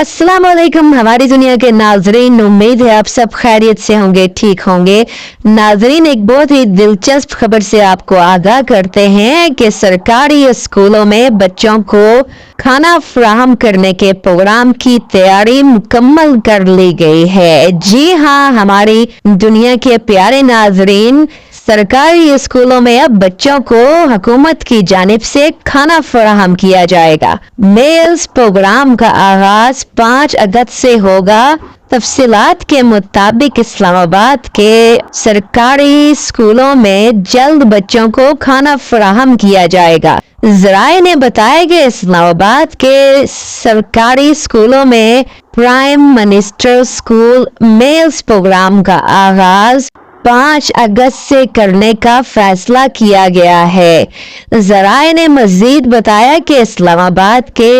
अस्सलाम वालेकुम हमारी दुनिया के नाजरीन, उम्मीद है आप सब खैरियत से होंगे, ठीक होंगे। नाजरीन, एक बहुत ही दिलचस्प खबर से आपको आगाह करते हैं कि सरकारी स्कूलों में बच्चों को खाना फराहम करने के प्रोग्राम की तैयारी मुकम्मल कर ली गई है। जी हाँ, हमारी दुनिया के प्यारे नाजरीन, सरकारी स्कूलों में अब बच्चों को हुकूमत की जानिब से खाना फराहम किया जाएगा। मेल्स प्रोग्राम का आगाज 5 अगस्त से होगा। तफसीलात के मुताबिक इस्लामाबाद के सरकारी स्कूलों में जल्द बच्चों को खाना फराहम किया जाएगा। जराए ने बताया कि इस्लामाबाद के सरकारी स्कूलों में prime minister school meals program का आगाज 5 अगस्त से करने का फैसला किया गया है। जराए ने मजीद बताया कि इस्लामाबाद के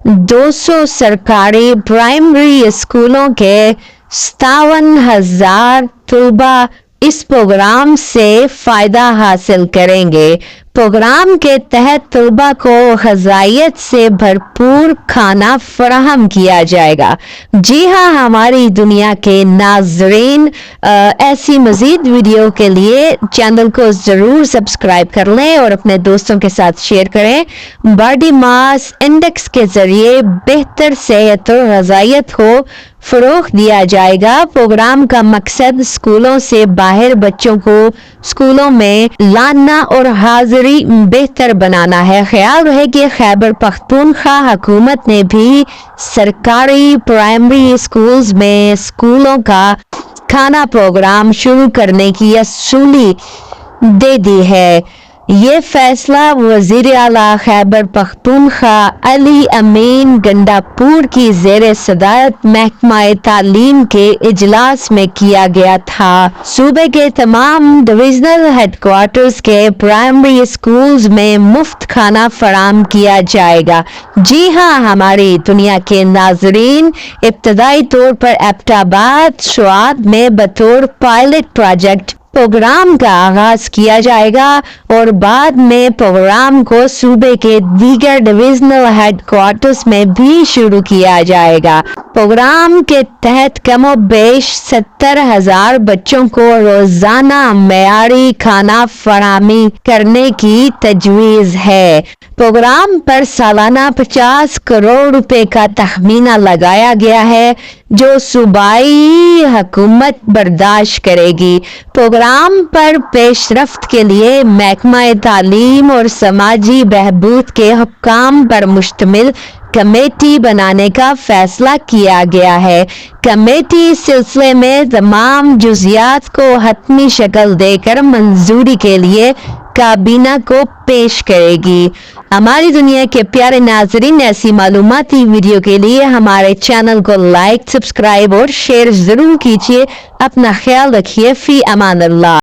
200 सरकारी प्राइमरी स्कूलों के 57,000 तलबा इस प्रोग्राम से फायदा हासिल करेंगे। प्रोग्राम के तहत तलबा को ग़िज़ाइयत से भरपूर खाना फराहम किया जाएगा। जी हाँ, हमारी दुनिया के नाज़रीन, ऐसी मज़ीद वीडियो के लिए चैनल को ज़रूर सब्सक्राइब कर लें और अपने दोस्तों के साथ शेयर करें। बॉडी मास इंडेक्स के ज़रिए बेहतर सेहत और ग़िज़ाइयत को फ़रोग़ दिया जाएगा। प्रोग्राम का मकसद स्कूलों से बाहर बच्चों को स्कूलों में लाना और हाजिरी बेहतर बनाना है। ख्याल रहे कि खैबर पख्तूनख्वा हुकूमत ने भी सरकारी प्राइमरी स्कूल्स में स्कूलों का खाना प्रोग्राम शुरू करने की असूली दे दी है। ये फैसला वज़ीर आला खैबर पख्तूनख्वा अली अमीन गंडापुर की ज़ेरे सदारत महकमा तालीम के इजलास में किया गया था। सूबे के तमाम डिविजनल हेडक्वार्टर्स के प्राइमरी स्कूल्स में मुफ्त खाना फराहम किया जाएगा। जी हाँ, हमारी दुनिया के नाजरीन, इब्तदाई तौर पर एबटाबाद शुआब में बतौर पायलट प्रोजेक्ट प्रोग्राम का आगाज किया जाएगा और बाद में प्रोग्राम को सूबे के दीगर डिविजनल हेडक्वार्टर्स में भी शुरू किया जाएगा। प्रोग्राम के तहत कमोबेश 70,000 बच्चों को रोजाना मेयारी खाना फराहमी करने की तजवीज़ है। प्रोग्राम पर सालाना 50 करोड़ रुपए का तखमीना लगाया गया है, जो सूबाई हुकूमत बर्दाश्त करेगी। प्रोग्राम पर पेशरफ्त के लिए महकमा तालीम और समाजी बहबूद के हुक्काम पर मुश्तमिल कमेटी बनाने का फैसला किया गया है। कमेटी इस सिलसिले में तमाम जुज़ियात को हतमी शक्ल देकर मंजूरी के लिए काबीना को पेश करेगी। हमारी दुनिया के प्यारे नाजरीन, ऐसी मालूमाती वीडियो के लिए हमारे चैनल को लाइक, सब्सक्राइब और शेयर जरूर कीजिए। अपना ख्याल रखिए। फी अमान अल्लाह।